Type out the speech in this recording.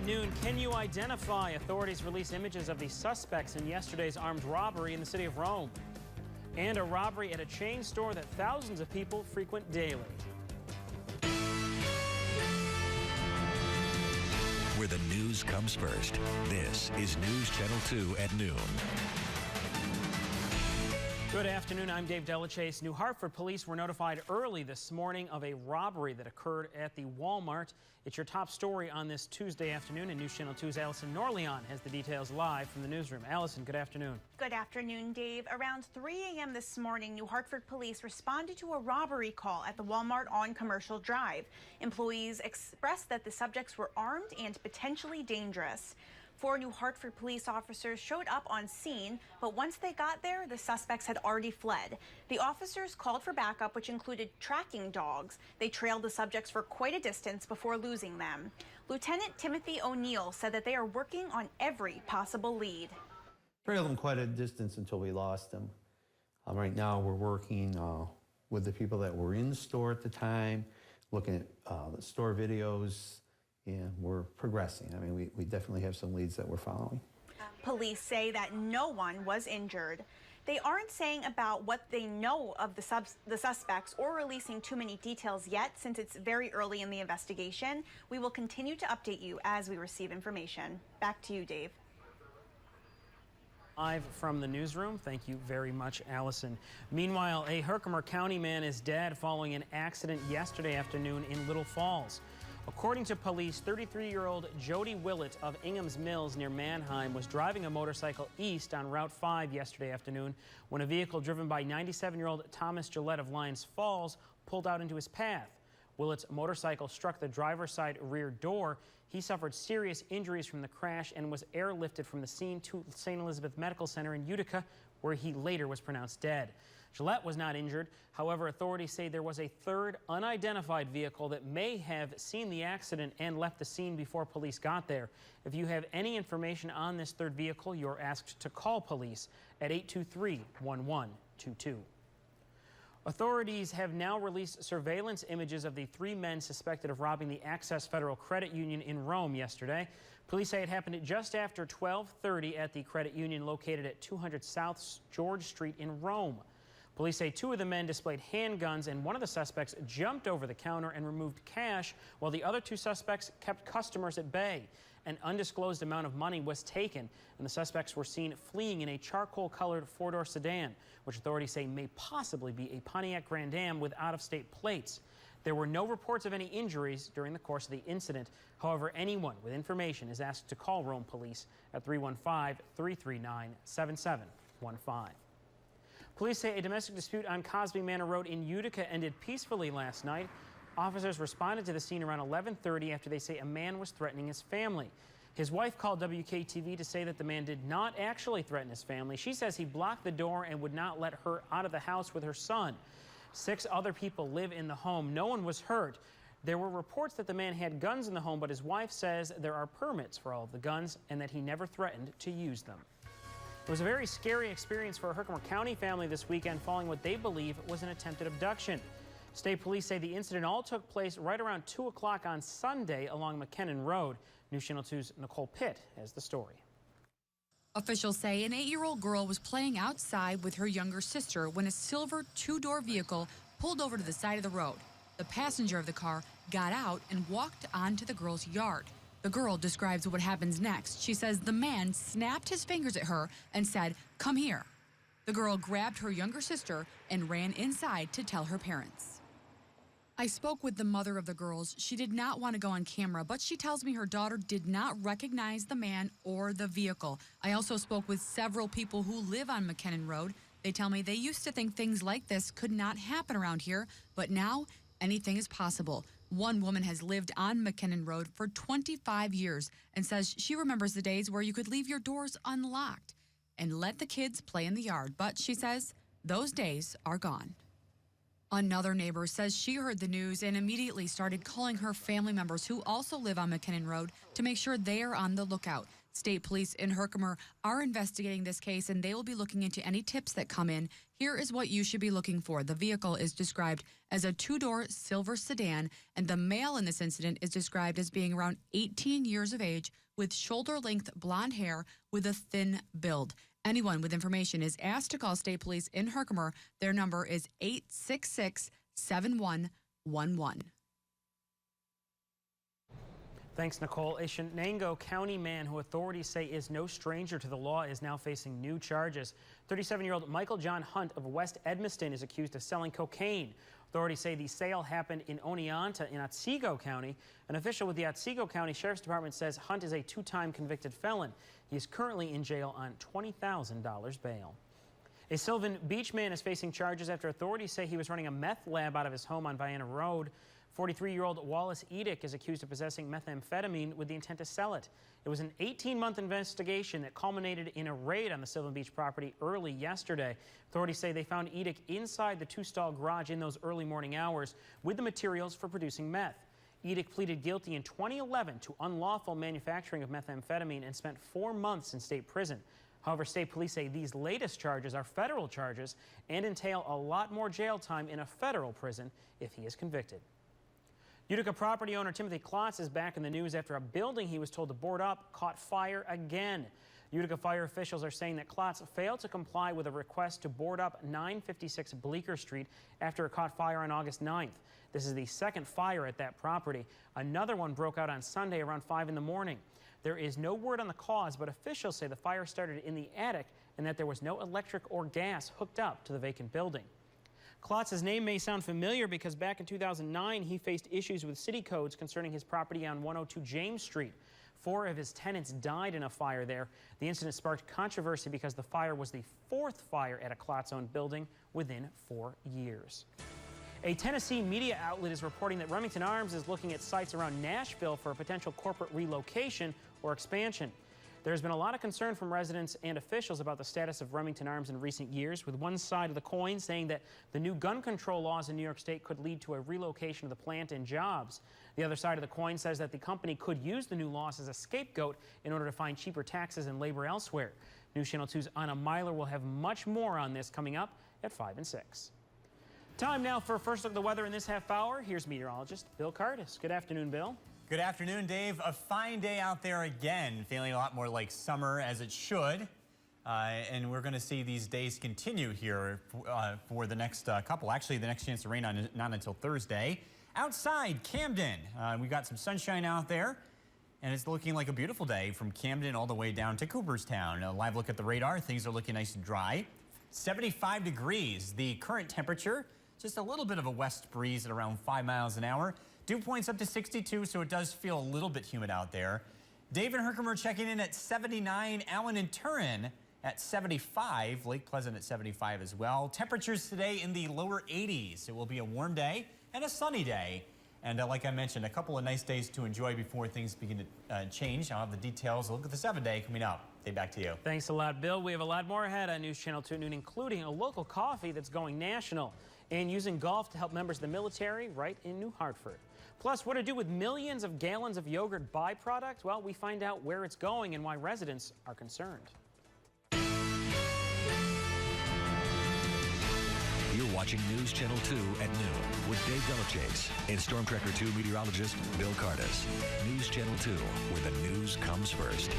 at noon, can you identify? Authorities release images of the suspects in yesterday's armed robbery in the city of Rome. And a robbery at a chain store that thousands of people frequent daily. Where the news comes first. This is News Channel 2 at noon. Good afternoon. I'm Dave Dellecese. New Hartford police were notified early this morning of a robbery that occurred at the Walmart. It's your top story on this Tuesday afternoon, and News Channel 2's Allison Norleon has the details live from the newsroom. Allison, good afternoon. Good afternoon, Dave. Around 3 a.m. this morning, New Hartford police responded to a robbery call at the Walmart on Commercial Drive. Employees expressed that the subjects were armed and potentially dangerous. 4 New Hartford police officers showed up on scene, but once they got there, the suspects had already fled. The officers called for backup, which included tracking dogs. They trailed the subjects for quite a distance before losing them. Lieutenant Timothy O'Neill said that they are working on every possible lead. Trailed them quite a distance until we lost them. Right now we're working with the people that were in the store at the time, looking at the store videos, and we're progressing. I mean, we definitely have some leads that we're following. Police say that no one was injured. They aren't saying about what they know of the suspects or releasing too many details yet, since it's very early in the investigation. We will continue to update you as we receive information. Back to you, Dave. Live from the newsroom. Thank you very much, Allison. Meanwhile, a Herkimer County man is dead following an accident yesterday afternoon in Little Falls. According to police, 33-year-old Jody Willett of Ingham's Mills near Mannheim was driving a motorcycle east on Route 5 yesterday afternoon when a vehicle driven by 97-year-old Thomas Gillette of Lions Falls pulled out into his path. Willett's motorcycle struck the driver's side rear door. He suffered serious injuries from the crash and was airlifted from the scene to St. Elizabeth Medical Center in Utica, where he later was pronounced dead. Gillette was not injured. However, authorities say there was a third unidentified vehicle that may have seen the accident and left the scene before police got there. If you have any information on this third vehicle, you're asked to call police at 823-1122. Authorities have now released surveillance images of the 3 men suspected of robbing the Access Federal Credit Union in Rome yesterday. Police say it happened just after 12:30 at the credit union located at 200 South George Street in Rome. Police say 2 of the men displayed handguns, and one of the suspects jumped over the counter and removed cash, while the other 2 suspects kept customers at bay. An undisclosed amount of money was taken, and the suspects were seen fleeing in a charcoal-colored 4-door sedan, which authorities say may possibly be a Pontiac Grand Am with out-of-state plates. There were no reports of any injuries during the course of the incident. However, anyone with information is asked to call Rome Police at 315-339-7715. Police say a domestic dispute on Cosby Manor Road in Utica ended peacefully last night. Officers responded to the scene around 11:30 after they say a man was threatening his family. His wife called WKTV to say that the man did not actually threaten his family. She says he blocked the door and would not let her out of the house with her son. 6 other people live in the home. No one was hurt. There were reports that the man had guns in the home, but his wife says there are permits for all of the guns and that he never threatened to use them. It was a very scary experience for a Herkimer County family this weekend following what they believe was an attempted abduction. State police say the incident all took place right around 2 o'clock on Sunday along McKinnon Road. News Channel 2's Nicole Pitt has the story. Officials say an 8-year-old girl was playing outside with her younger sister when a silver 2-door vehicle pulled over to the side of the road. The passenger of the car got out and walked onto the girl's yard. The girl describes what happens next. She says the man snapped his fingers at her and said, "Come here." The girl grabbed her younger sister and ran inside to tell her parents. I spoke with the mother of the girls. She did not want to go on camera, but she tells me her daughter did not recognize the man or the vehicle. I also spoke with several people who live on McKinnon Road. They tell me they used to think things like this could not happen around here, but now anything is possible. One woman has lived on McKinnon Road for 25 years and says she remembers the days where you could leave your doors unlocked and let the kids play in the yard, but she says those days are gone. Another neighbor says she heard the news and immediately started calling her family members who also live on McKinnon Road to make sure they are on the lookout. State police in Herkimer are investigating this case, and they will be looking into any tips that come in. Here is what you should be looking for. The vehicle is described as a two-door silver sedan, and the male in this incident is described as being around 18 years of age with shoulder-length blonde hair with a thin build. Anyone with information is asked to call State Police in Herkimer. Their number is 866-7111. Thanks, Nicole. A Shenango County man who authorities say is no stranger to the law is now facing new charges. 37-year-old Michael John Hunt of West Edmiston is accused of selling cocaine. Authorities say the sale happened in Oneonta in Otsego County. An official with the Otsego County Sheriff's Department says Hunt is a two-time convicted felon. He is currently in jail on $20,000 bail. A Sylvan Beach man is facing charges after authorities say he was running a meth lab out of his home on Vienna Road. 43-year-old Wallace Edick is accused of possessing methamphetamine with the intent to sell it. It was an 18-month investigation that culminated in a raid on the Sylvan Beach property early yesterday. Authorities say they found Edick inside the two-stall garage in those early morning hours with the materials for producing meth. Edick pleaded guilty in 2011 to unlawful manufacturing of methamphetamine and spent 4 months in state prison. However, state police say these latest charges are federal charges and entail a lot more jail time in a federal prison if he is convicted. Utica property owner Timothy Klotz is back in the news after a building he was told to board up caught fire again. Utica fire officials are saying that Klotz failed to comply with a request to board up 956 Bleecker Street after it caught fire on August 9th. This is the second fire at that property. Another one broke out on Sunday around 5 in the morning. There is no word on the cause, but officials say the fire started in the attic and that there was no electric or gas hooked up to the vacant building. Klotz's name may sound familiar because back in 2009, he faced issues with city codes concerning his property on 102 James Street. 4 of his tenants died in a fire there. The incident sparked controversy because the fire was the 4th fire at a Klotz-owned building within 4 years. A Tennessee media outlet is reporting that Remington Arms is looking at sites around Nashville for a potential corporate relocation or expansion. There's been a lot of concern from residents and officials about the status of Remington Arms in recent years, with one side of the coin saying that the new gun control laws in New York State could lead to a relocation of the plant and jobs. The other side of the coin says that the company could use the new laws as a scapegoat in order to find cheaper taxes and labor elsewhere. News Channel 2's Anna Myler will have much more on this coming up at 5 and 6. Time now for a first look at the weather in this half hour. Here's meteorologist Bill Kardas. Good afternoon, Bill. Good afternoon, Dave. A fine day out there again, feeling a lot more like summer as it should. And we're going to see these days continue here for the next couple. Actually, the next chance to rain not until Thursday. Outside Camden, we got some sunshine out there, and it's looking like a beautiful day from Camden all the way down to Cooperstown. A live look at the radar. Things are looking nice and dry. 75 degrees. The current temperature, just a little bit of a west breeze at around 5 miles an hour. Dew points up to 62, so it does feel a little bit humid out there. Dave and Herkimer checking in at 79. Allen and Turin at 75. Lake Pleasant at 75 as well. Temperatures today in the lower 80s. It will be a warm day and a sunny day. And like I mentioned, a couple of nice days to enjoy before things begin to change. I'll have the details. A look at the 7-day coming up. Dave, back to you. Thanks a lot, Bill. We have a lot more ahead on News Channel 2 noon, including a local coffee that's going national and using golf to help members of the military right in New Hartford. Plus, what to do with millions of gallons of yogurt byproduct? Well, we find out where it's going and why residents are concerned. You're watching News Channel 2 at noon with Dave Dellecese and Storm Tracker 2 meteorologist Bill Kardas. News Channel 2, where the news comes first.